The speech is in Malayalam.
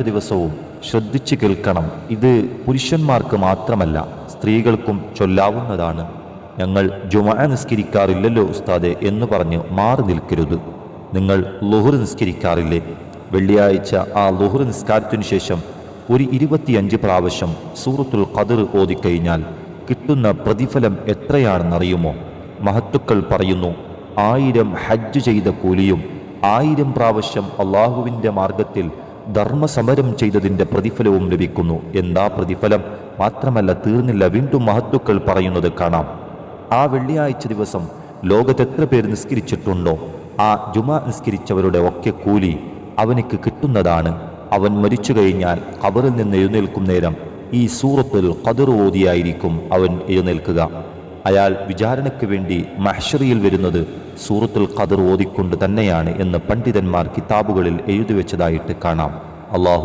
ദിവസവും ശ്രദ്ധിച്ചു കേൾക്കണം. ഇത് പുരുഷന്മാർക്ക് മാത്രമല്ല സ്ത്രീകൾക്കും ചൊല്ലാവുന്നതാണ്. ഞങ്ങൾ ജുമുഅ നിസ്കരിക്കാറില്ലല്ലോ ഉസ്താദെ എന്ന് പറഞ്ഞ് മാറി നിൽക്കരുത്. നിങ്ങൾ ളുഹ്ർ നിസ്കരിക്കാറില്ലേ? വെള്ളിയാഴ്ച ആ ളുഹ്ർ നിസ്കാരത്തിനു ശേഷം ഒരു 25 പ്രാവശ്യം സൂറത്തുൽ ഖദ്ർ ഓതിക്കഴിഞ്ഞാൽ കിട്ടുന്ന പ്രതിഫലം എത്രയാണെന്നറിയുമോ? മഹത്തുക്കൾ പറയുന്നു, 1000 ഹജ്ജ് ചെയ്ത കൂലിയും 1000 പ്രാവശ്യം അള്ളാഹുവിൻ്റെ മാർഗത്തിൽ ധർമ്മസമരം ചെയ്തതിൻ്റെ പ്രതിഫലവും ലഭിക്കുന്നു. എന്താ പ്രതിഫലം! മാത്രമല്ല തീർന്നില്ല, വീണ്ടും മഹത്തുക്കൾ പറയുന്നത് കാണാം. ആ വെള്ളിയാഴ്ച ദിവസം ലോകത്തെത്ര പേർ നിസ്കരിച്ചിട്ടുണ്ടോ ആ ജുമാ നിസ്കരിച്ചവരുടെ ഒക്കെ കൂലി അവനക്ക് കിട്ടുന്നതാണ്. അവൻ മരിച്ചു കഴിഞ്ഞാൽ ഖബറിൽ നിന്ന് എഴുന്നേൽക്കും നേരം ഈ സൂറത്തുൽ ഖദ്ർ ഓതിയായിരിക്കും അവൻ എഴുന്നേൽക്കുക. അയാൾ വിചാരണയ്ക്ക് വേണ്ടി മഹ്ശറിയിൽ വരുന്നത് സൂറത്തുൽ ഖദ്ർ ഓതിക്കൊണ്ട് തന്നെയാണ് എന്ന് പണ്ഡിതന്മാർ കിതാബുകളിൽ എഴുതി വെച്ചതായിട്ട് കാണാം. അള്ളാഹു